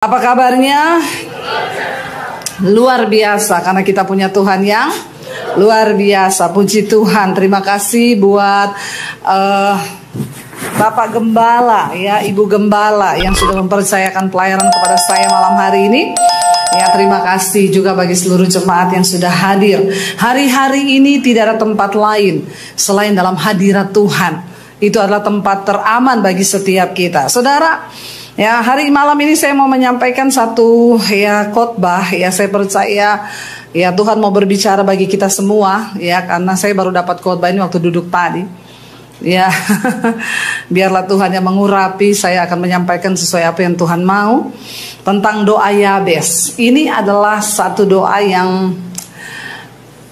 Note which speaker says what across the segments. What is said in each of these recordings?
Speaker 1: Apa kabarnya? Luar biasa, karena kita punya Tuhan yang luar biasa. Puji Tuhan. Terima kasih buat Bapak Gembala, ya, Ibu Gembala yang sudah mempercayakan pelayanan kepada saya malam hari ini. Ya, terima kasih juga bagi seluruh jemaat yang sudah hadir. Hari-hari ini tidak ada tempat lain selain dalam hadirat Tuhan. Itu adalah tempat teraman bagi setiap kita. Saudara, ya, hari malam ini saya mau menyampaikan satu khotbah. Ya, saya percaya ya Tuhan mau berbicara bagi kita semua, ya, karena saya baru dapat khotbah ini waktu duduk tadi. Ya, biarlah Tuhan yang mengurapi. Saya akan menyampaikan sesuai apa yang Tuhan mau tentang doa Yabes. Ini adalah satu doa yang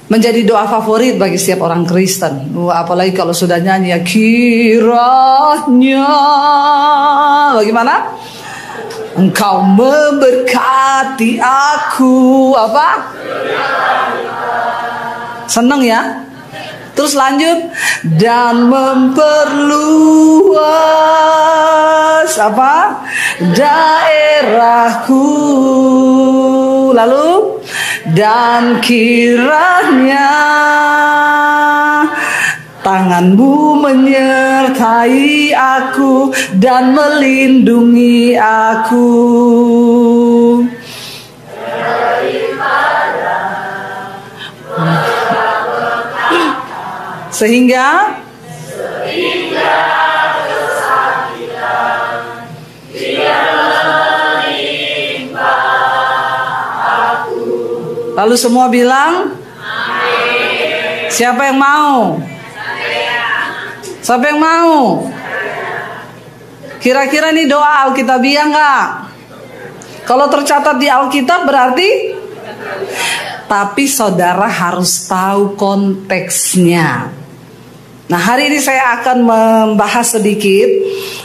Speaker 1: menjadi doa favorit bagi setiap orang Kristen. Apalagi kalau sudah nyanyi ya, kiranya, bagaimana? Engkau memberkati aku, apa? Seneng ya? Terus lanjut, dan memperluas apa? Daerahku. Lalu, dan kiranya tanganmu menyertai aku dan melindungi aku. Sehingga kesakitan tidak menimpa aku. Lalu semua bilang, amin. Siapa yang mau? Siapa yang mau? Kira-kira ini doa Alkitabiah enggak? Kalau tercatat di Alkitab berarti? Tapi saudara harus tahu konteksnya. Nah, hari ini saya akan membahas sedikit.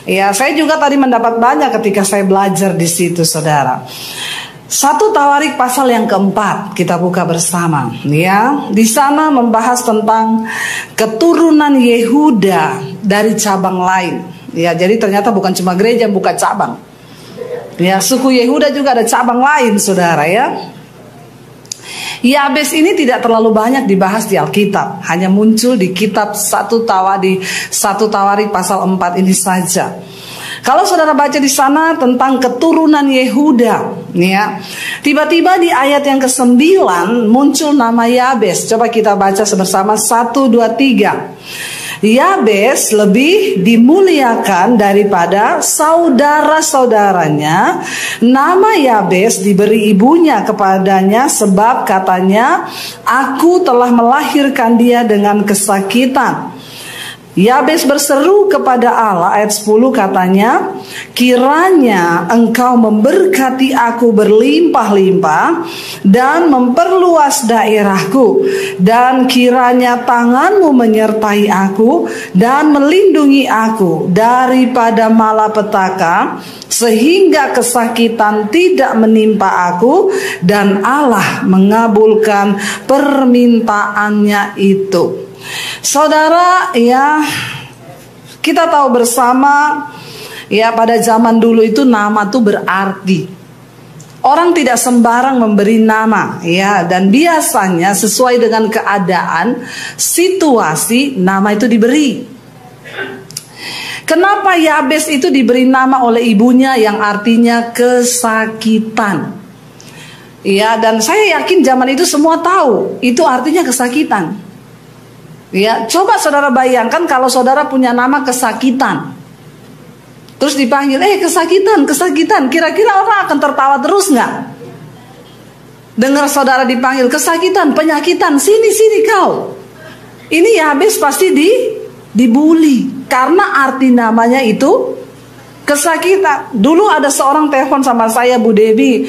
Speaker 1: Ya, saya juga tadi mendapat banyak ketika saya belajar di situ, saudara. 1 Tawarik pasal yang keempat kita buka bersama. Ya, di sana membahas tentang keturunan Yehuda dari cabang lain. Ya, jadi ternyata bukan cuma gereja yang buka cabang. Ya, suku Yehuda juga ada cabang lain, saudara, ya. Yabes ini tidak terlalu banyak dibahas di Alkitab, hanya muncul di kitab 1 Tawarik pasal 4 ini saja. Kalau saudara baca di sana tentang keturunan Yehuda, ya, tiba-tiba di ayat yang ke-9 muncul nama Yabes. Coba kita baca bersama 1, 2, 3. Yabes lebih dimuliakan daripada saudara-saudaranya. Nama Yabes diberi ibunya kepadanya sebab katanya, aku telah melahirkan dia dengan kesakitan. Yabes berseru kepada Allah, ayat 10 katanya, kiranya engkau memberkati aku berlimpah-limpah dan memperluas daerahku, dan kiranya tanganmu menyertai aku dan melindungi aku daripada malapetaka, sehingga kesakitan tidak menimpa aku, dan Allah mengabulkan permintaannya itu. Saudara, ya, kita tahu bersama, ya, pada zaman dulu itu nama itu berarti. Orang tidak sembarang memberi nama, ya, dan biasanya sesuai dengan keadaan, situasi, nama itu diberi. Kenapa Yabes itu diberi nama oleh ibunya yang artinya kesakitan? Ya, dan saya yakin zaman itu semua tahu itu artinya kesakitan. Ya, coba saudara bayangkan kalau saudara punya nama kesakitan, terus dipanggil, kesakitan, kesakitan. Kira-kira orang akan tertawa terus nggak? Dengar saudara dipanggil kesakitan, penyakitan, sini kau. Ini Yabes pasti dibully karena arti namanya itu kesakitan. Dulu ada seorang telepon sama saya, Bu Debi,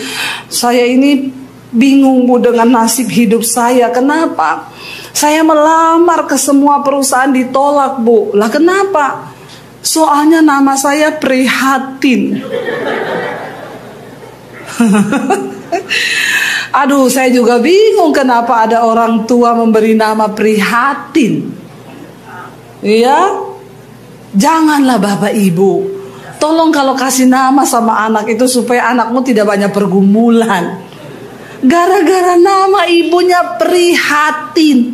Speaker 1: saya ini bingung, Bu, dengan nasib hidup saya. Kenapa? Saya melamar ke semua perusahaan ditolak, Bu. Lah kenapa? Soalnya nama saya Prihatin. Aduh, saya juga bingung kenapa ada orang tua memberi nama Prihatin. Iya, janganlah Bapak Ibu. Tolong kalau kasih nama sama anak itu supaya anakmu tidak banyak pergumulan. Gara-gara nama ibunya prihatin.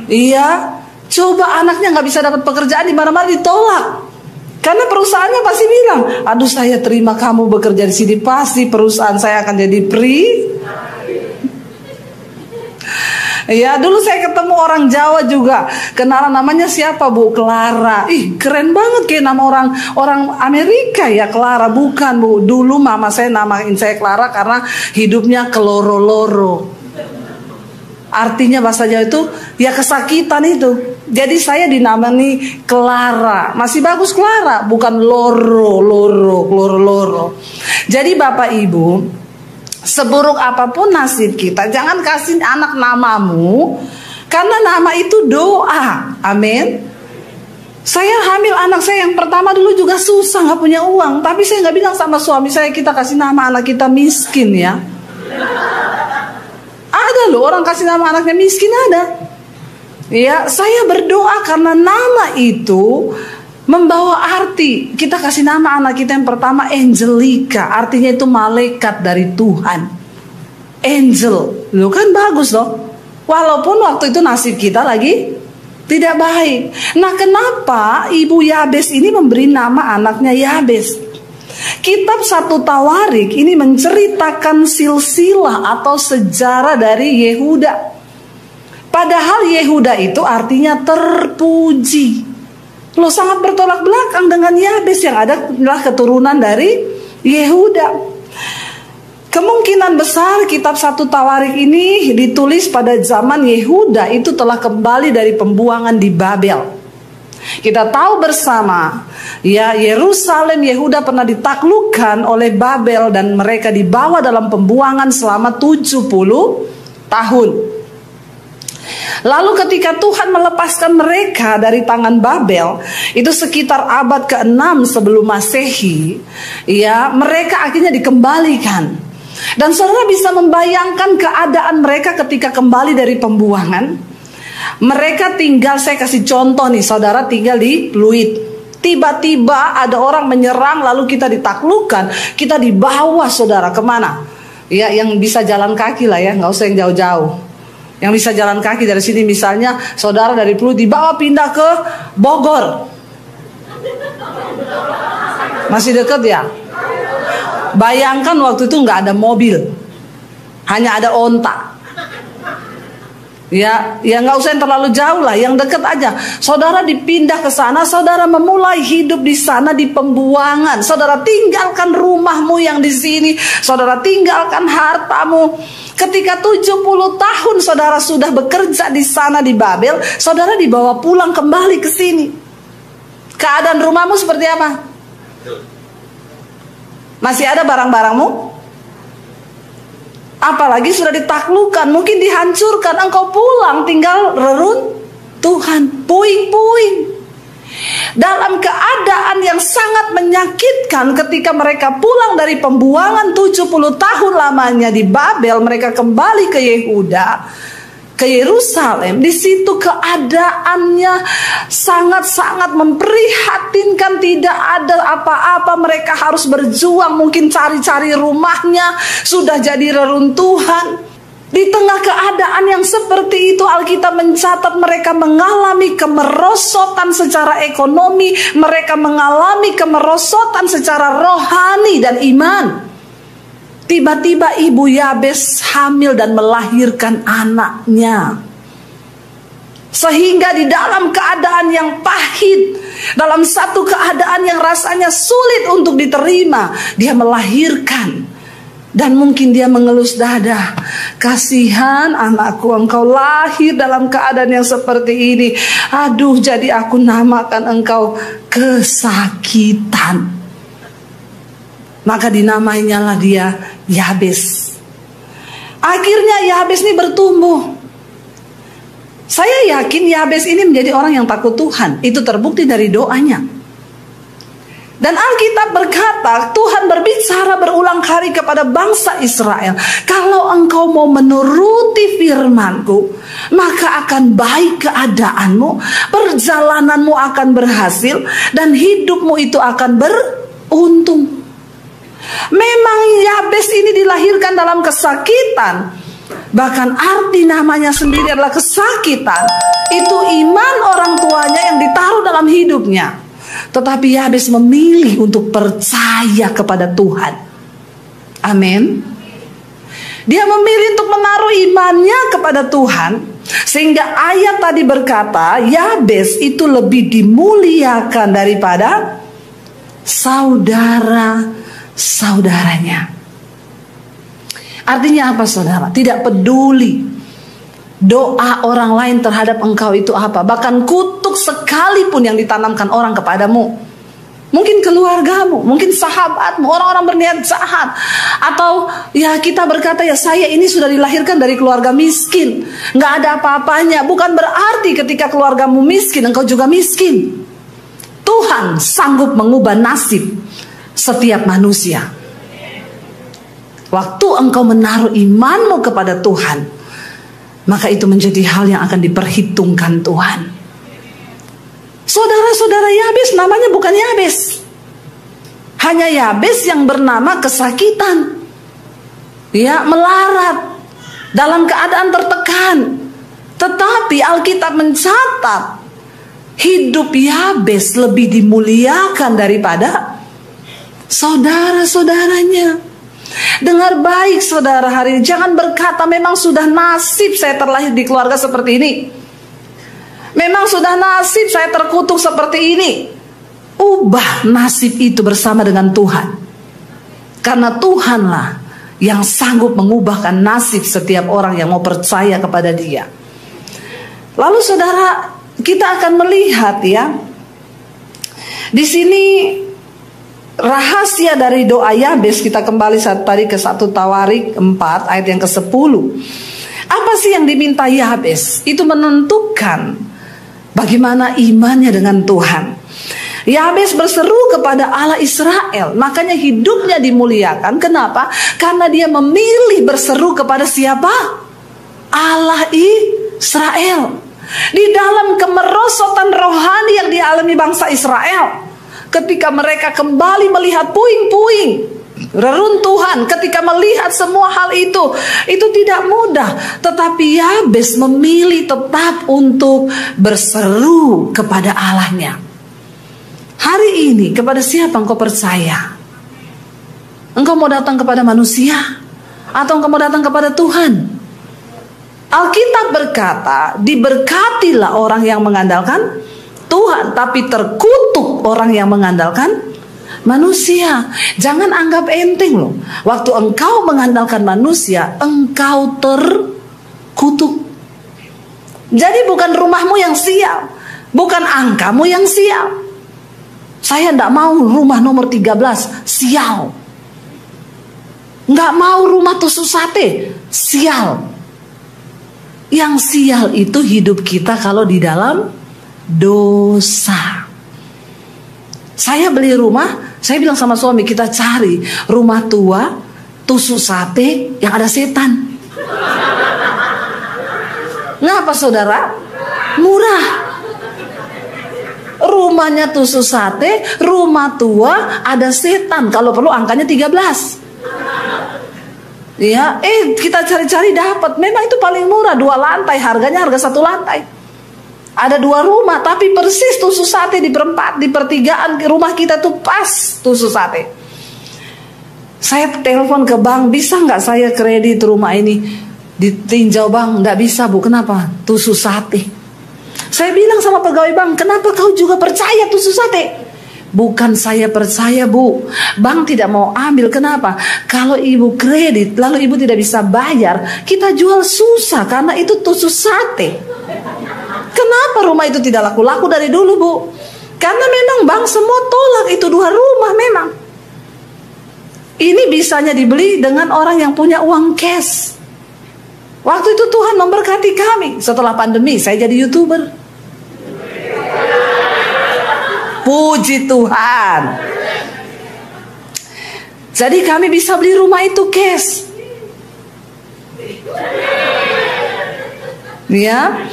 Speaker 1: Iya, coba anaknya nggak bisa dapat pekerjaan, di mana-mana ditolak. Karena perusahaannya pasti bilang, aduh saya terima kamu bekerja di sini, pasti perusahaan saya akan jadi Ya, dulu saya ketemu orang Jawa juga, kenalan, namanya siapa Bu? Clara. Ih, keren banget kayak nama orang Amerika ya, Clara. Bukan Bu, dulu mama saya namain saya Clara karena hidupnya keloro-loro. Artinya bahasa Jawa itu ya kesakitan itu. Jadi saya dinamani Clara. Masih bagus Clara, bukan loro. Jadi Bapak Ibu, seburuk apapun nasib kita, jangan kasih anak namamu, karena nama itu doa. Amin. Saya hamil anak saya yang pertama dulu juga susah, nggak punya uang, tapi saya nggak bilang sama suami saya kita kasih nama anak kita miskin ya. Ada loh orang kasih nama anaknya miskin, ada. Ya, saya berdoa karena nama itu membawa arti. Kita kasih nama anak kita yang pertama Angelica, artinya itu malaikat dari Tuhan. Angel, lo kan bagus loh. Walaupun waktu itu nasib kita lagi tidak baik. Nah, kenapa Ibu Yabes ini memberi nama anaknya Yabes? Kitab 1 Tawarik ini menceritakan silsilah atau sejarah dari Yehuda. Padahal Yehuda itu artinya terpuji. Lo sangat bertolak belakang dengan Yabes yang adalah keturunan dari Yehuda. Kemungkinan besar kitab 1 Tawarik ini ditulis pada zaman Yehuda itu telah kembali dari pembuangan di Babel. Kita tahu bersama ya, Yerusalem Yehuda pernah ditaklukkan oleh Babel dan mereka dibawa dalam pembuangan selama 70 tahun. Lalu ketika Tuhan melepaskan mereka dari tangan Babel, itu sekitar abad ke-6 sebelum Masehi, ya, mereka akhirnya dikembalikan. Dan saudara bisa membayangkan keadaan mereka ketika kembali dari pembuangan. Mereka tinggal, saya kasih contoh nih, saudara tinggal di Pluit. Tiba-tiba ada orang menyerang, lalu kita ditaklukkan, kita dibawa saudara kemana? Ya, yang bisa jalan kaki lah ya, nggak usah yang jauh-jauh. Yang bisa jalan kaki dari sini, misalnya saudara dari Pluit dibawa pindah ke Bogor. Masih dekat ya? Bayangkan waktu itu nggak ada mobil, hanya ada onta. Ya nggak usah yang terlalu jauh lah, yang dekat aja. Saudara dipindah ke sana, saudara memulai hidup di sana di pembuangan. Saudara tinggalkan rumahmu yang di sini, saudara tinggalkan hartamu. Ketika 70 tahun saudara sudah bekerja di sana di Babel, saudara dibawa pulang kembali ke sini. Keadaan rumahmu seperti apa? Masih ada barang-barangmu? Apalagi sudah ditaklukkan, mungkin dihancurkan, engkau pulang tinggal reruntuhan, puing-puing. Dalam keadaan yang sangat menyakitkan ketika mereka pulang dari pembuangan 70 tahun lamanya di Babel, mereka kembali ke Yehuda, ke Yerusalem. Di situ keadaannya sangat-sangat memprihatinkan, tidak ada apa-apa, mereka harus berjuang, mungkin cari-cari rumahnya sudah jadi reruntuhan. Di tengah keadaan yang seperti itu, Alkitab mencatat mereka mengalami kemerosotan secara ekonomi, mereka mengalami kemerosotan secara rohani dan iman. Tiba-tiba Ibu Yabes hamil dan melahirkan anaknya. Sehingga di dalam keadaan yang pahit, dalam satu keadaan yang rasanya sulit untuk diterima, dia melahirkan. Dan mungkin dia mengelus dada, kasihan anakku, engkau lahir dalam keadaan yang seperti ini. Aduh, jadi aku namakan engkau kesakitan. Maka dinamainya lah dia Yabes. Akhirnya Yabes ini bertumbuh. Saya yakin Yabes ini menjadi orang yang takut Tuhan. Itu terbukti dari doanya. Dan Alkitab berkata, Tuhan berbicara berulang kali kepada bangsa Israel, kalau engkau mau menuruti firman-Ku, maka akan baik keadaanmu, perjalananmu akan berhasil, dan hidupmu itu akan untung. Memang Yabes ini dilahirkan dalam kesakitan. Bahkan arti namanya sendiri adalah kesakitan. Itu iman orang tuanya yang ditaruh dalam hidupnya. Tetapi Yabes memilih untuk percaya kepada Tuhan. Amin. Dia memilih untuk menaruh imannya kepada Tuhan. Sehingga ayat tadi berkata, Yabes itu lebih dimuliakan daripada saudara-saudaranya. Artinya apa, saudara? Tidak peduli doa orang lain terhadap engkau itu apa. Bahkan kutuk sekalipun yang ditanamkan orang kepadamu. Mungkin keluargamu, mungkin sahabatmu, orang-orang berniat jahat. Atau ya kita berkata, ya saya ini sudah dilahirkan dari keluarga miskin, nggak ada apa-apanya. Bukan berarti ketika keluargamu miskin, engkau juga miskin. Tuhan sanggup mengubah nasib setiap manusia. Waktu engkau menaruh imanmu kepada Tuhan, maka itu menjadi hal yang akan diperhitungkan Tuhan. Saudara-saudara Yabes namanya bukan Yabes. Hanya Yabes yang bernama kesakitan. Ya, melarat, dalam keadaan tertekan. Tetapi Alkitab mencatat hidup Yabes lebih dimuliakan daripada saudara-saudaranya. Dengar baik saudara hari ini, jangan berkata memang sudah nasib saya terlahir di keluarga seperti ini. Memang sudah nasib saya terkutuk seperti ini. Ubah nasib itu bersama dengan Tuhan. Karena Tuhanlah yang sanggup mengubahkan nasib setiap orang yang mau percaya kepada Dia. Lalu saudara, kita akan melihat ya, di sini rahasia dari doa Yabes. Kita kembali tadi ke 1 Tawarik 4 ayat yang ke-10. Apa sih yang diminta Yabes? Itu menentukan bagaimana imannya dengan Tuhan. Yabes berseru kepada Allah Israel, makanya hidupnya dimuliakan. Kenapa? Karena dia memilih berseru kepada siapa? Allah Israel. Di dalam kemerosotan rohani yang dialami bangsa Israel, ketika mereka kembali melihat puing-puing, reruntuhan, ketika melihat semua hal itu tidak mudah. Tetapi Yabes memilih tetap untuk berseru kepada Allahnya. Hari ini kepada siapa engkau percaya? Engkau mau datang kepada manusia atau engkau mau datang kepada Tuhan? Alkitab berkata, diberkatilah orang yang mengandalkan Tuhan, tapi terkutuk orang yang mengandalkan manusia. Jangan anggap enteng loh. Waktu engkau mengandalkan manusia, engkau terkutuk. Jadi bukan rumahmu yang sial, bukan angkamu yang sial. Saya tidak mau rumah nomor 13 sial. Nggak mau rumah tusuk sate sial. Yang sial itu hidup kita kalau di dalam dosa. Saya beli rumah, saya bilang sama suami, kita cari rumah tua, tusuk sate yang ada setan. Ngapa saudara? Murah. Rumahnya tusuk sate, rumah tua, ada setan. Kalau perlu angkanya 13. Ya, kita cari-cari dapat. Memang itu paling murah, 2 lantai, harganya harga 1 lantai. Ada 2 rumah, tapi persis tusuk sate di perempat, di pertigaan rumah kita tuh pas tusuk sate. Saya telepon ke bank, bisa nggak saya kredit rumah ini? Ditinjau bang, nggak bisa bu. Kenapa? Tusuk sate. Saya bilang sama pegawai bank, kenapa kau juga percaya tusuk sate? Bukan saya percaya bu, bank tidak mau ambil. Kenapa? Kalau ibu kredit lalu ibu tidak bisa bayar, kita jual susah karena itu tusuk sate. Kenapa rumah itu tidak laku-laku dari dulu bu? Karena memang bank semua tolak itu 2 rumah memang. Ini bisanya dibeli dengan orang yang punya uang cash. Waktu itu Tuhan memberkati kami. Setelah pandemi saya jadi YouTuber. Puji Tuhan. Jadi kami bisa beli rumah itu cash. Ya,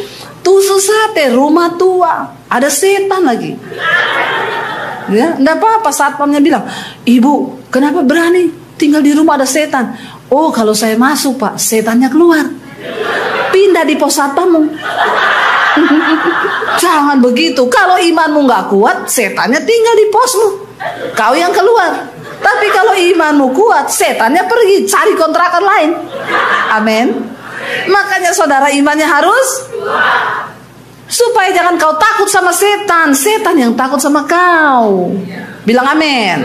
Speaker 1: tusuk sate, rumah tua, ada setan lagi. Ya, enggak apa-apa. Satpamnya bilang, "Ibu, kenapa berani tinggal di rumah ada setan?" "Oh, kalau saya masuk, Pak, setannya keluar. Pindah di pos satpammu." Jangan begitu. Kalau imanmu nggak kuat, setannya tinggal di posmu, kau yang keluar. Tapi kalau imanmu kuat, setannya pergi cari kontrakan lain. Amin. Makanya saudara, imannya harus supaya jangan kau takut sama setan. Setan yang takut sama kau. Bilang amin.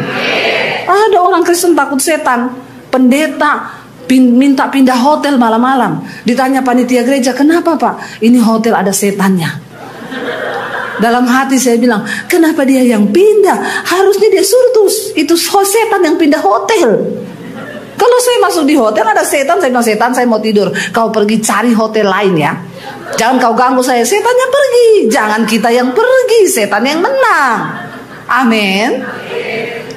Speaker 1: Ada orang Kristen takut setan. Pendeta minta pindah hotel malam-malam. Ditanya panitia gereja, "Kenapa, Pak? Ini hotel ada setannya." Dalam hati saya bilang, kenapa dia yang pindah? Harusnya dia suruh tuh, itu setan yang pindah hotel. Kalau saya masuk di hotel ada setan, saya bilang, "Setan, saya mau tidur. Kau pergi cari hotel lain ya. Jangan kau ganggu saya." Setannya pergi. Jangan kita yang pergi, setan yang menang. Amin.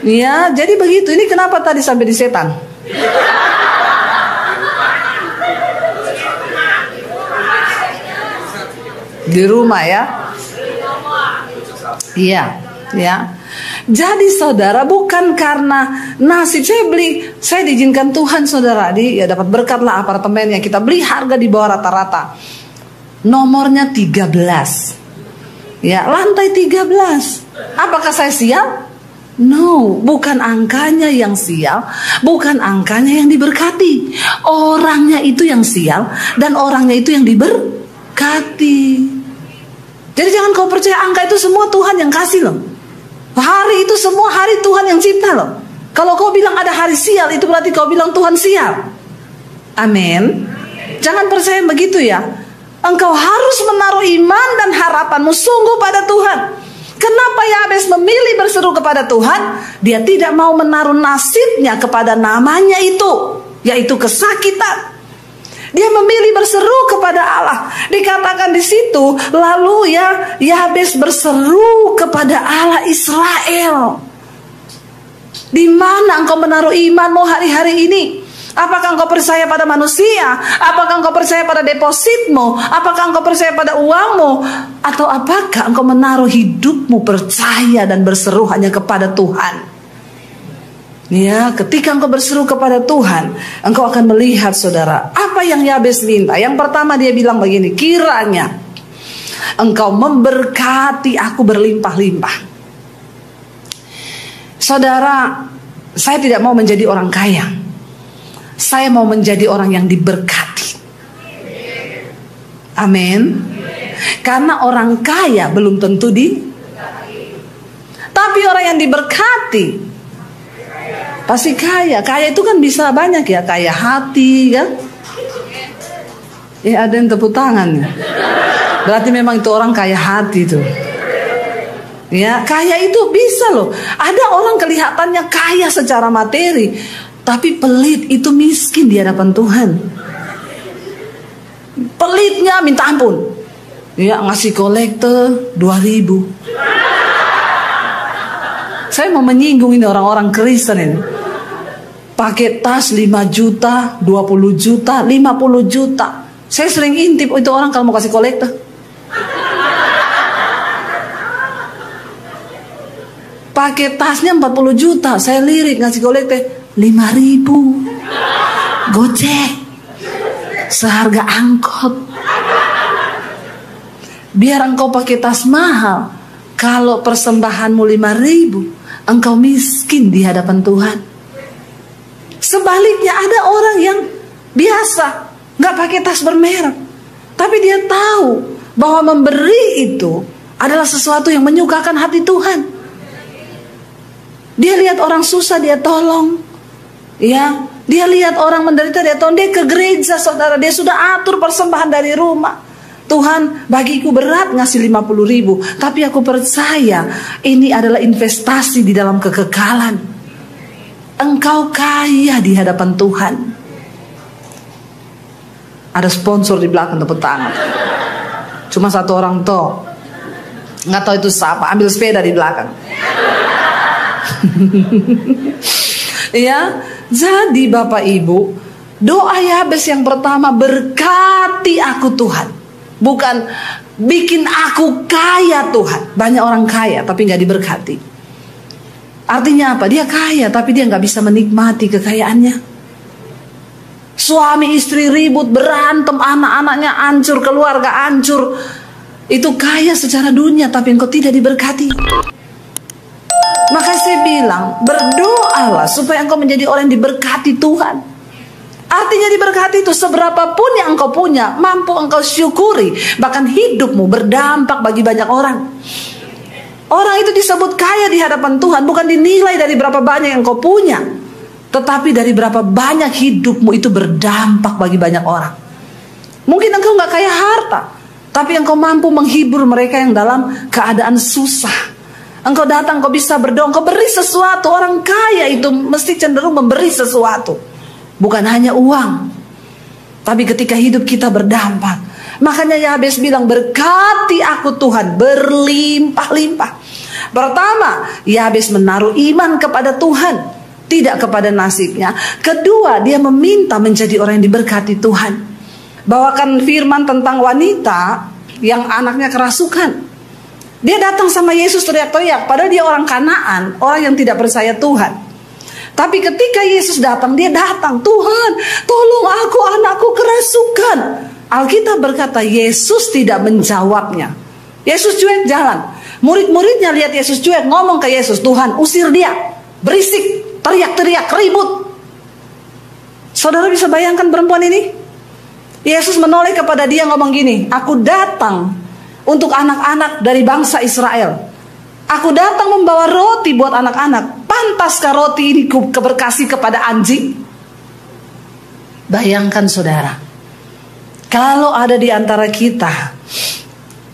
Speaker 1: Ya, jadi begitu. Ini kenapa tadi sampai di setan? Di rumah ya. Iya, ya. Jadi saudara, bukan karena nasib saya diizinkan Tuhan saudara, ya dapat berkat lah apartemennya. Kita beli harga di bawah rata-rata. Nomornya 13. Ya, lantai 13. Apakah saya sial? No, bukan angkanya yang sial, bukan angkanya yang diberkati. Orangnya itu yang sial dan orangnya itu yang diberkati. Jadi jangan kau percaya angka itu semua Tuhan yang kasih loh. Hari itu semua hari Tuhan yang cipta loh. Kalau kau bilang ada hari sial, itu berarti kau bilang Tuhan sial. Amin. Jangan percaya begitu ya. Engkau harus menaruh iman dan harapanmu sungguh pada Tuhan. Kenapa Yabes memilih berseru kepada Tuhan? Dia tidak mau menaruh nasibnya kepada namanya itu, yaitu kesakitan. Dia memilih berseru kepada Allah. Dikatakan di situ, lalu ya Yabes berseru kepada Allah Israel. Di mana engkau menaruh imanmu hari-hari ini? Apakah engkau percaya pada manusia? Apakah engkau percaya pada depositmu? Apakah engkau percaya pada uangmu? Atau apakah engkau menaruh hidupmu percaya dan berseru hanya kepada Tuhan? Ya, ketika engkau berseru kepada Tuhan, engkau akan melihat saudara, apa yang Yabes minta. Yang pertama dia bilang begini, kiranya engkau memberkati aku berlimpah-limpah. Saudara, saya tidak mau menjadi orang kaya. Saya mau menjadi orang yang diberkati. Amin. Karena orang kaya belum tentu tapi orang yang diberkati pasti kaya. Kaya itu kan bisa banyak ya. Kaya hati kan. Ada yang tepuk tangan. Berarti memang itu orang kaya hati tuh. Ya, kaya itu bisa loh. Ada orang kelihatannya kaya secara materi, tapi pelit, itu miskin di hadapan Tuhan. Pelitnya minta ampun. Ya, ngasih kolektor 2.000. Saya mau menyinggung ini orang-orang Kristen ini. Pakai tas 5 juta, 20 juta, 50 juta. Saya sering intip itu orang kalau mau kasih kolektor. Pakai tasnya 40 juta, saya lirik ngasih kolektor 5.000. Gojek. Seharga angkot. Biar engkau pakai tas mahal. Kalau persembahanmu 5.000, engkau miskin di hadapan Tuhan. Sebaliknya ada orang yang biasa, nggak pakai tas bermerek, tapi dia tahu bahwa memberi itu adalah sesuatu yang menyukakan hati Tuhan. Dia lihat orang susah, dia tolong. Ya, dia lihat orang menderita, dia tolong. Dia ke gereja, saudara, dia sudah atur persembahan dari rumah. Tuhan, bagiku berat ngasih 50.000, tapi aku percaya ini adalah investasi di dalam kekekalan. Engkau kaya di hadapan Tuhan. Ada sponsor di belakang, tepuk tangan. Cuma satu orang toh, nggak tahu itu siapa, ambil sepeda di belakang. Ya, jadi Bapak Ibu, doa Yabes yang pertama, berkati aku Tuhan. Bukan bikin aku kaya Tuhan. Banyak orang kaya tapi nggak diberkati. Artinya apa? Dia kaya tapi dia nggak bisa menikmati kekayaannya. Suami istri ribut, berantem, anak-anaknya hancur, keluarga hancur. Itu kaya secara dunia tapi engkau tidak diberkati. Maka saya bilang, berdoalah supaya engkau menjadi orang yang diberkati Tuhan. Artinya diberkati itu seberapapun yang engkau punya, mampu engkau syukuri. Bahkan hidupmu berdampak bagi banyak orang. Orang itu disebut kaya di hadapan Tuhan bukan dinilai dari berapa banyak yang engkau punya, tetapi dari berapa banyak hidupmu itu berdampak bagi banyak orang. Mungkin engkau gak kaya harta, tapi engkau mampu menghibur mereka yang dalam keadaan susah. Engkau datang, engkau bisa berdoa, engkau beri sesuatu. Orang kaya itu mesti cenderung memberi sesuatu. Bukan hanya uang, tapi ketika hidup kita berdampak. Makanya Yabes bilang, berkati aku Tuhan berlimpah-limpah. Pertama, Yabes menaruh iman kepada Tuhan, tidak kepada nasibnya. Kedua, dia meminta menjadi orang yang diberkati Tuhan. Bawakan firman tentang wanita yang anaknya kerasukan. Dia datang sama Yesus teriak-teriak, padahal dia orang Kanaan, orang yang tidak percaya Tuhan. Tapi ketika Yesus datang, dia datang, Tuhan, tolong aku, anakku kerasukan. Alkitab berkata Yesus tidak menjawabnya. Yesus cuek jalan. Murid-muridnya lihat Yesus cuek, ngomong ke Yesus, Tuhan usir dia, berisik, teriak-teriak, ribut. Saudara bisa bayangkan perempuan ini? Yesus menoleh kepada dia ngomong gini, aku datang untuk anak-anak dari bangsa Israel. Aku datang membawa roti buat anak-anak. Pantaskah roti ini keberkasih kepada anjing? Bayangkan saudara, kalau ada di antara kita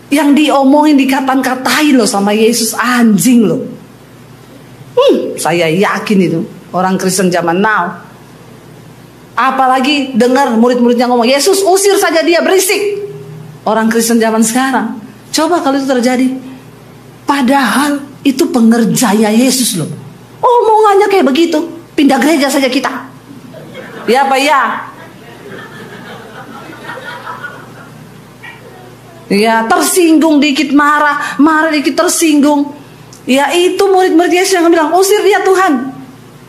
Speaker 1: yang diomongin, dikata-katain loh sama Yesus, anjing loh. Saya yakin itu orang Kristen zaman now. Apalagi dengar murid-muridnya ngomong, Yesus usir saja dia, berisik. Orang Kristen zaman sekarang, coba kalau itu terjadi. Padahal itu pengerjanya Yesus loh. Omongannya kayak begitu, pindah gereja saja kita. Ya Pak ya. Ya tersinggung dikit marah, marah dikit tersinggung. Ya itu murid-murid Yesus yang bilang, usir dia Tuhan.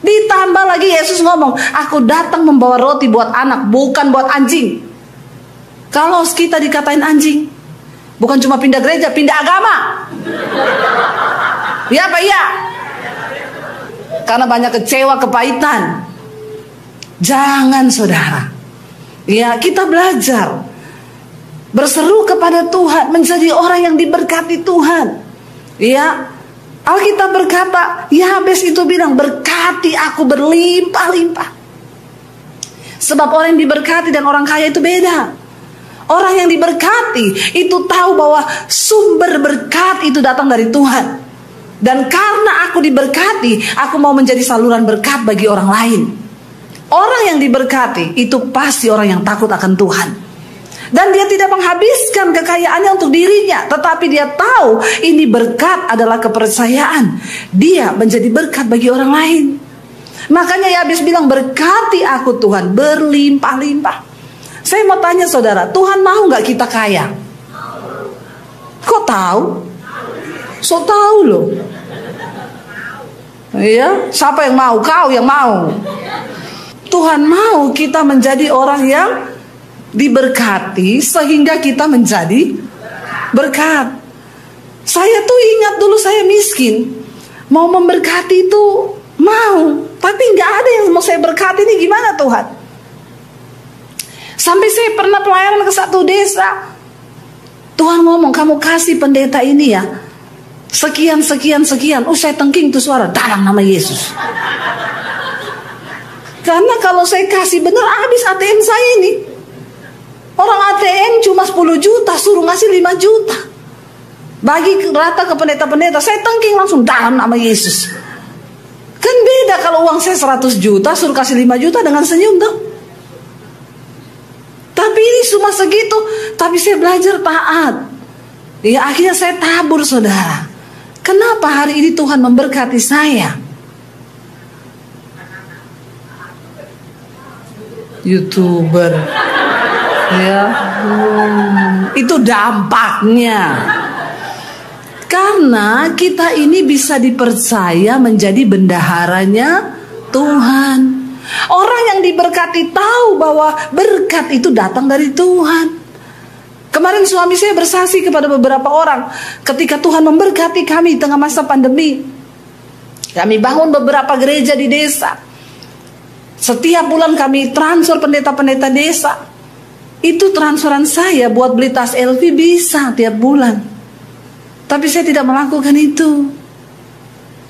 Speaker 1: Ditambah lagi Yesus ngomong, aku datang membawa roti buat anak, bukan buat anjing. Kalau kita dikatain anjing, bukan cuma pindah gereja, pindah agama. Ya Pak ya. Karena banyak kecewa, kepahitan. Jangan saudara. Ya kita belajar berseru kepada Tuhan, menjadi orang yang diberkati Tuhan. Ya Alkitab berkata, Yabes itu bilang, berkati aku berlimpah-limpah. Sebab orang yang diberkati dan orang kaya itu beda. Orang yang diberkati itu tahu bahwa sumber berkat itu datang dari Tuhan. Dan karena aku diberkati, aku mau menjadi saluran berkat bagi orang lain. Orang yang diberkati itu pasti orang yang takut akan Tuhan. Dan dia tidak menghabiskan kekayaannya untuk dirinya, tetapi dia tahu ini berkat adalah kepercayaan. Dia menjadi berkat bagi orang lain. Makanya Yabes bilang, berkati aku Tuhan berlimpah-limpah. Saya mau tanya saudara, Tuhan mau gak kita kaya? Kok tahu? So tahu loh. Iya, siapa yang mau? Kau yang mau. Tuhan mau kita menjadi orang yang diberkati sehingga kita menjadi berkat. Saya tuh ingat dulu saya miskin, mau memberkati itu mau, tapi nggak ada yang mau saya berkati. Ini gimana Tuhan? Sampai saya pernah pelayanan ke satu desa, Tuhan ngomong, kamu kasih pendeta ini ya sekian sekian sekian. Saya tengking tuh suara, dalam nama Yesus. Karena kalau saya kasih bener, habis ATM saya ini. Orang ATM cuma 10 juta, suruh ngasih 5 juta. Bagi rata ke pendeta-pendeta, saya tengking langsung dalam nama Yesus. Kan beda kalau uang saya 100 juta, suruh kasih 5 juta dengan senyum dong. Tapi ini cuma segitu, tapi saya belajar taat. Ya akhirnya saya tabur saudara. Kenapa hari ini Tuhan memberkati saya? YouTuber. Ya, itu dampaknya. Karena kita ini bisa dipercaya menjadi bendaharanya Tuhan. Orang yang diberkati tahu bahwa berkat itu datang dari Tuhan. Kemarin suami saya bersaksi kepada beberapa orang ketika Tuhan memberkati kami tengah masa pandemi. Kami bangun beberapa gereja di desa. Setiap bulan kami transfer pendeta-pendeta desa. Itu transferan saya buat beli tas LV bisa tiap bulan. Tapi saya tidak melakukan itu.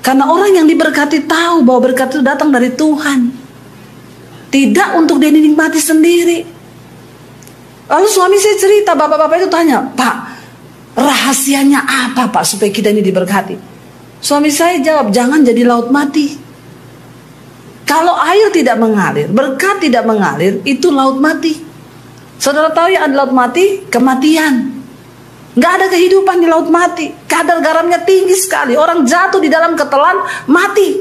Speaker 1: Karena orang yang diberkati tahu bahwa berkat itu datang dari Tuhan. Tidak untuk dia dinikmati sendiri. Lalu suami saya cerita, bapak-bapak itu tanya, Pak, rahasianya apa Pak supaya kita ini diberkati? Suami saya jawab, jangan jadi laut mati. Kalau air tidak mengalir, berkat tidak mengalir, itu laut mati. Saudara tahu yang ada laut mati? Kematian. Gak ada kehidupan di laut mati. Kadar garamnya tinggi sekali. Orang jatuh di dalam ketelan, mati.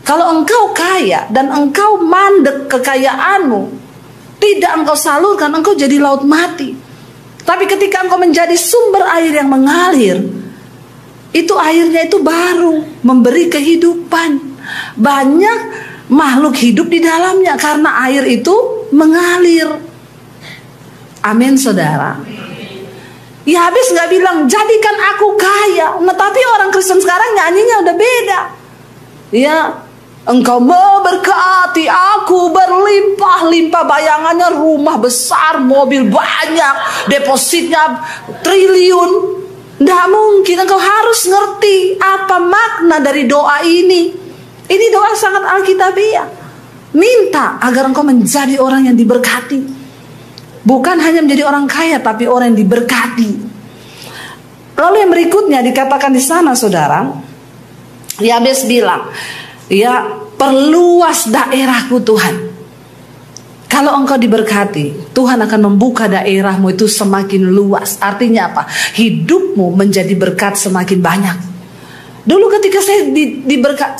Speaker 1: Kalau engkau kaya dan engkau mandek kekayaanmu, tidak engkau salurkan, engkau jadi laut mati. Tapi ketika engkau menjadi sumber air yang mengalir, itu airnya itu baru memberi kehidupan. Banyak makhluk hidup di dalamnya karena air itu mengalir. Amin saudara. Ya habis gak bilang jadikan aku kaya. Nah tapi orang Kristen sekarang nyanyinya udah beda. Ya, engkau memberkati aku berlimpah-limpah. Bayangannya rumah besar, mobil banyak, depositnya triliun. Nggak mungkin. Engkau harus ngerti apa makna dari doa ini. Ini doa sangat alkitabiah. Minta agar engkau menjadi orang yang diberkati. Bukan hanya menjadi orang kaya, tapi orang yang diberkati. Lalu yang berikutnya dikatakan di sana saudara, Yabes bilang, ya perluas daerahku Tuhan. Kalau engkau diberkati, Tuhan akan membuka daerahmu itu semakin luas. Artinya apa? Hidupmu menjadi berkat semakin banyak. Dulu ketika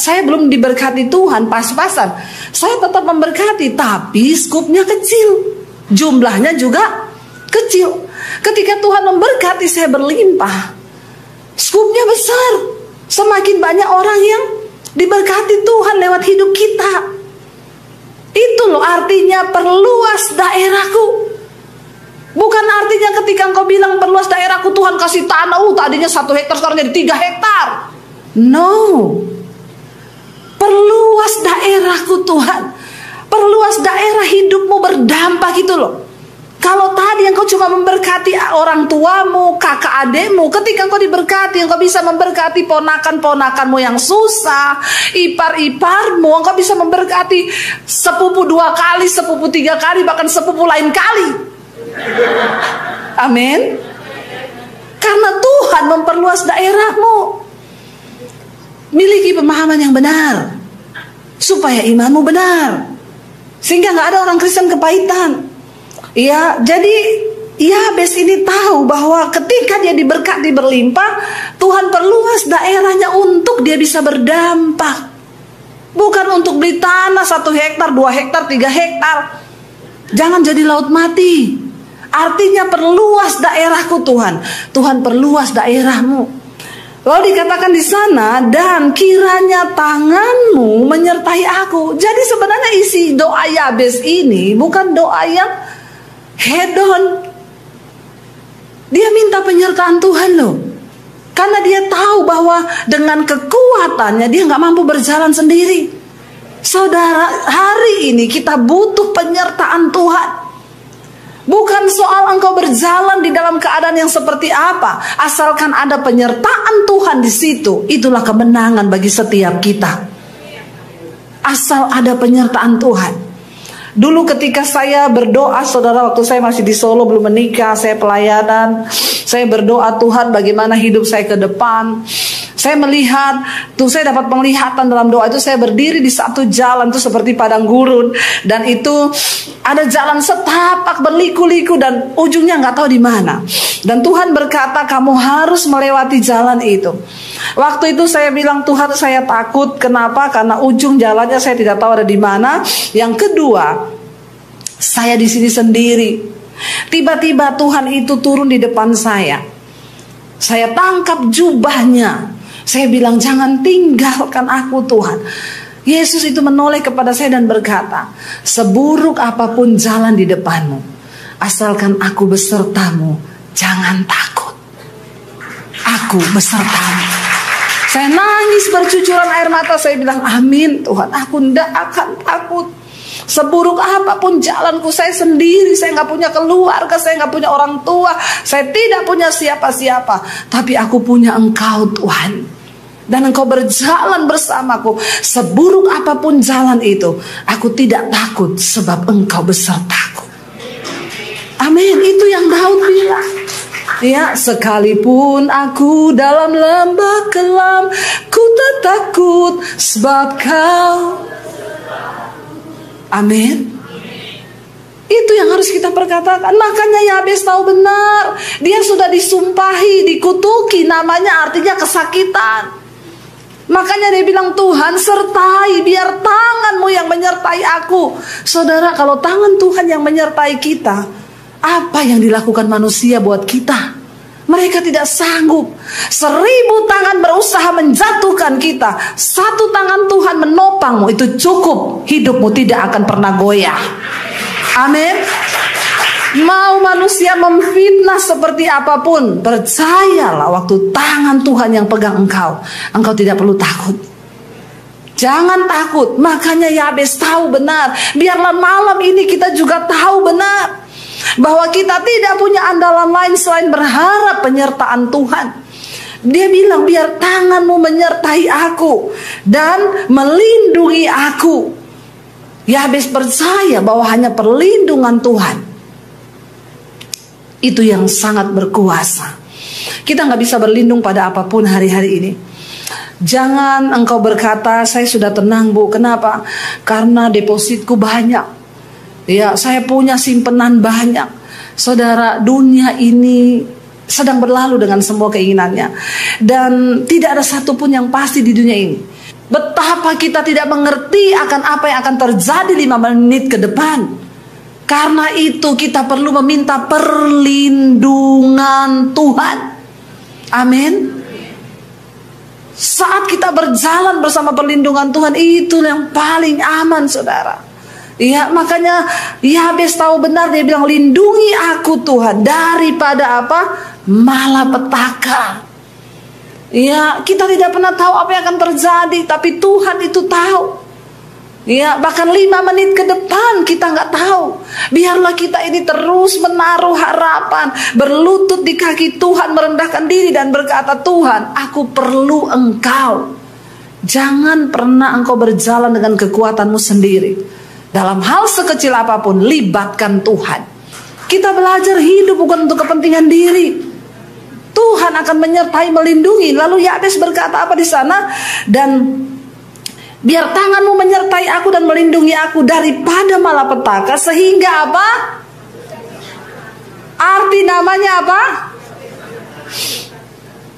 Speaker 1: saya belum diberkati Tuhan pas-pasan, saya tetap memberkati, tapi skupnya kecil, jumlahnya juga kecil. Ketika Tuhan memberkati saya berlimpah, skupnya besar, semakin banyak orang yang diberkati Tuhan lewat hidup kita. Itu loh artinya perluas daerahku. Bukan artinya ketika engkau bilang perluas daerahku, Tuhan kasih tanah, tadinya 1 hektar sekarang jadi 3 hektar. No. Perluas daerahku Tuhan. Perluas daerah hidupmu berdampak gitu loh. Kalau tadi engkau cuma memberkati orang tuamu, kakak adekmu, ketika engkau diberkati, engkau bisa memberkati ponakan-ponakanmu yang susah, ipar-iparmu, engkau bisa memberkati sepupu 2 kali, sepupu 3 kali, bahkan sepupu lain kali. Amin. Karena Tuhan memperluas daerahmu. Miliki pemahaman yang benar, supaya imanmu benar, sehingga gak ada orang Kristen kepahitan. Ya, jadi Yabes ini tahu bahwa ketika dia diberkati berlimpah, Tuhan perluas daerahnya untuk dia bisa berdampak. Bukan untuk beli tanah 1 hektar, 2 hektar, 3 hektar. Jangan jadi laut mati. Artinya perluas daerahku Tuhan. Tuhan perluas daerahmu. Lalu dikatakan di sana, dan kiranya tanganmu menyertai aku. Jadi sebenarnya isi doa Yabes ini bukan doa yang hedon. Dia minta penyertaan Tuhan loh. Karena dia tahu bahwa dengan kekuatannya dia nggak mampu berjalan sendiri. Saudara, hari ini kita butuh penyertaan Tuhan. Bukan soal engkau berjalan di dalam keadaan yang seperti apa, asalkan ada penyertaan Tuhan di situ, itulah kemenangan bagi setiap kita. Asal ada penyertaan Tuhan. Dulu ketika saya berdoa, saudara, waktu saya masih di Solo belum menikah, saya pelayanan, saya berdoa Tuhan bagaimana hidup saya ke depan. Saya melihat, tuh saya dapat penglihatan dalam doa itu, saya berdiri di satu jalan itu seperti padang gurun, dan itu ada jalan setapak berliku-liku dan ujungnya nggak tahu di mana. Dan Tuhan berkata kamu harus melewati jalan itu. Waktu itu saya bilang Tuhan saya takut, kenapa? Karena ujung jalannya saya tidak tahu ada di mana. Yang kedua, saya di sini sendiri. Tiba-tiba Tuhan itu turun di depan saya. Saya tangkap jubahnya. Saya bilang, jangan tinggalkan aku Tuhan. Yesus itu menoleh kepada saya dan berkata, seburuk apapun jalan di depanmu, asalkan aku besertamu, jangan takut. Aku besertamu. Saya nangis bercucuran air mata. Saya bilang, amin Tuhan, aku tidak akan takut. Seburuk apapun jalanku, saya sendiri, saya nggak punya keluarga, saya nggak punya orang tua, saya tidak punya siapa-siapa, tapi aku punya Engkau Tuhan, dan Engkau berjalan bersamaku. Seburuk apapun jalan itu, aku tidak takut sebab Engkau besertaku. Amin. Itu yang Daud bilang. Ya, sekalipun aku dalam lembah kelam, ku tak takut sebab Kau. Amin. Itu yang harus kita perkatakan. Makanya Yabes tahu benar, dia sudah disumpahi, dikutuki, namanya artinya kesakitan. Makanya dia bilang, Tuhan sertai, biar tangan-Mu yang menyertai aku. Saudara, kalau tangan Tuhan yang menyertai kita, apa yang dilakukan manusia buat kita? Mereka tidak sanggup. 1000 tangan berusaha menjatuhkan kita, 1 tangan Tuhan menopangmu, itu cukup. Hidupmu tidak akan pernah goyah. Amin. Mau manusia memfitnah seperti apapun, percayalah waktu tangan Tuhan yang pegang engkau, engkau tidak perlu takut. Jangan takut. Makanya Yabes tahu benar. Biarlah malam ini kita juga tahu benar bahwa kita tidak punya andalan lain selain berharap penyertaan Tuhan. Dia bilang, biar tangan-Mu menyertai aku dan melindungi aku. Yabes percaya bahwa hanya perlindungan Tuhan itu yang sangat berkuasa. Kita nggak bisa berlindung pada apapun hari-hari ini. Jangan engkau berkata, saya sudah tenang Bu. Kenapa? Karena depositku banyak. Ya, saya punya simpenan banyak. Saudara, dunia ini sedang berlalu dengan semua keinginannya, dan tidak ada satupun yang pasti di dunia ini. Betapa kita tidak mengerti akan apa yang akan terjadi 5 menit ke depan. Karena itu kita perlu meminta perlindungan Tuhan. Amin. Saat kita berjalan bersama perlindungan Tuhan, itu yang paling aman, saudara. Ya, makanya Yabes tahu benar, dia bilang, lindungi aku Tuhan daripada apa? Malapetaka. Ya, kita tidak pernah tahu apa yang akan terjadi, tapi Tuhan itu tahu. Ya, bahkan 5 menit ke depan kita nggak tahu. Biarlah kita ini terus menaruh harapan, berlutut di kaki Tuhan, merendahkan diri dan berkata, Tuhan, aku perlu Engkau. Jangan pernah engkau berjalan dengan kekuatanmu sendiri. Dalam hal sekecil apapun, libatkan Tuhan. Kita belajar hidup bukan untuk kepentingan diri. Tuhan akan menyertai, melindungi. Lalu Yabes berkata apa di sana? Dan biar tanganmu menyertai aku dan melindungi aku daripada malapetaka, sehingga apa? Arti namanya apa?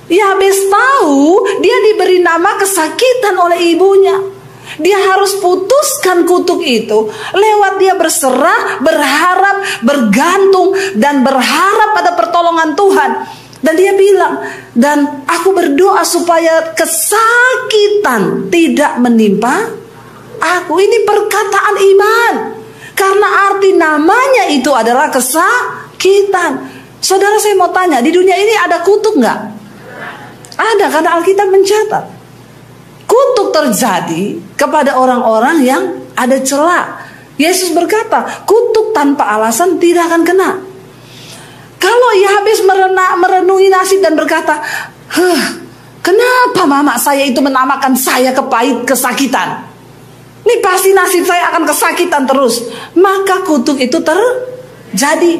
Speaker 1: Yabes tahu dia diberi nama kesakitan oleh ibunya. Dia harus putuskan kutuk itu lewat dia berserah, berharap, bergantung, dan berharap pada pertolongan Tuhan. Dan dia bilang, dan aku berdoa supaya kesakitan tidak menimpa aku. Ini perkataan iman, karena arti namanya itu adalah kesakitan. Saudara, saya mau tanya, di dunia ini ada kutuk nggak? Ada, karena Alkitab mencatat. Kutuk terjadi kepada orang-orang yang ada celah. Yesus berkata, kutuk tanpa alasan tidak akan kena. Kalau Yabes merenungi nasib dan berkata, kenapa mama saya itu menamakan saya kesakitan? Ini pasti nasib saya akan kesakitan terus. Maka kutuk itu terjadi.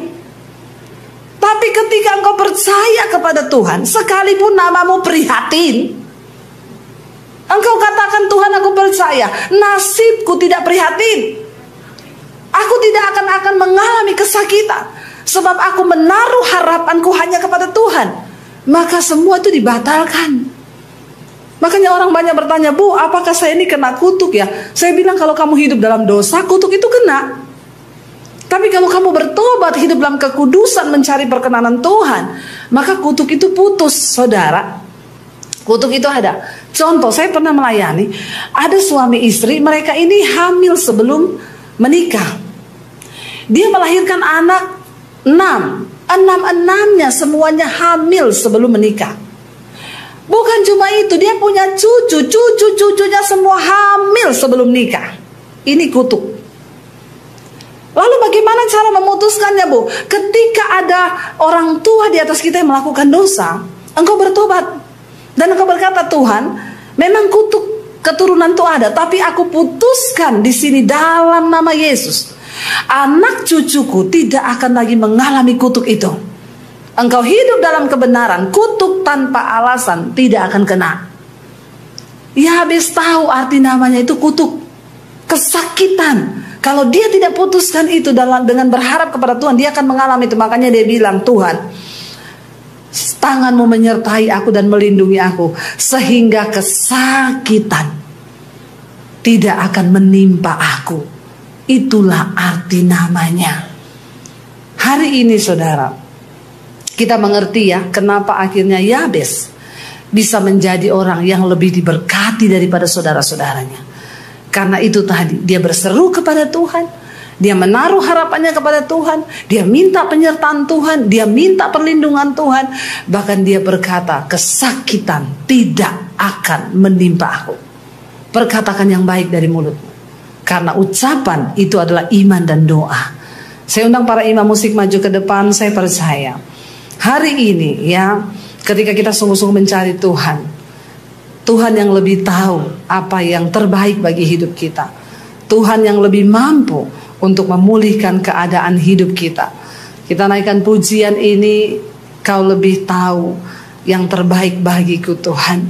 Speaker 1: Tapi ketika engkau percaya kepada Tuhan, sekalipun namamu prihatin, engkau katakan, Tuhan, aku percaya, nasibku tidak prihatin. Aku tidak akan mengalami kesakitan, sebab aku menaruh harapanku hanya kepada Tuhan. Maka semua itu dibatalkan. Makanya orang banyak bertanya, Bu, apakah saya ini kena kutuk ya? Saya bilang, kalau kamu hidup dalam dosa, kutuk itu kena. Tapi kalau kamu bertobat, hidup dalam kekudusan, mencari perkenanan Tuhan, maka kutuk itu putus, saudara. Kutuk itu ada. Contoh, saya pernah melayani, ada suami istri, mereka ini hamil sebelum menikah. Dia melahirkan anak 6. 6-6-nya semuanya hamil sebelum menikah. Bukan cuma itu, dia punya cucunya semua hamil sebelum nikah. Ini kutuk. Lalu bagaimana cara memutuskannya, Bu? Ketika ada orang tua di atas kita yang melakukan dosa, engkau bertobat dan engkau berkata, Tuhan, memang kutuk keturunan itu ada, tapi aku putuskan di sini dalam nama Yesus, anak cucuku tidak akan lagi mengalami kutuk itu. Engkau hidup dalam kebenaran, kutuk tanpa alasan tidak akan kena. Ya, habis tahu arti namanya itu kutuk, kesakitan. Kalau dia tidak putuskan itu dengan berharap kepada Tuhan, dia akan mengalami itu. Makanya dia bilang, Tuhan, tanganmu menyertai aku dan melindungi aku, sehingga kesakitan tidak akan menimpa aku. Itulah arti namanya. Hari ini, saudara, kita mengerti ya, kenapa akhirnya Yabes bisa menjadi orang yang lebih diberkati daripada saudara-saudaranya. Karena itu tadi, dia berseru kepada Tuhan, dia menaruh harapannya kepada Tuhan, dia minta penyertaan Tuhan, dia minta perlindungan Tuhan. Bahkan dia berkata, kesakitan tidak akan menimpa aku. Perkatakan yang baik dari mulutmu. Karena ucapan itu adalah iman dan doa. Saya undang para imam musik maju ke depan. Saya percaya hari ini ya, ketika kita sungguh-sungguh mencari Tuhan, Tuhan yang lebih tahu apa yang terbaik bagi hidup kita. Tuhan yang lebih mampu untuk memulihkan keadaan hidup kita. Kita naikkan pujian ini, Kau lebih tahu yang terbaik bagiku Tuhan.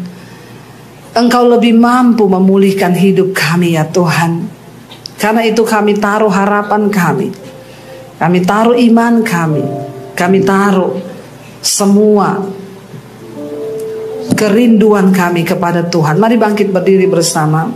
Speaker 1: Engkau lebih mampu memulihkan hidup kami ya Tuhan. Karena itu kami taruh harapan kami. Kami taruh iman kami. Kami taruh semua kerinduan kami kepada Tuhan. Mari bangkit berdiri bersama.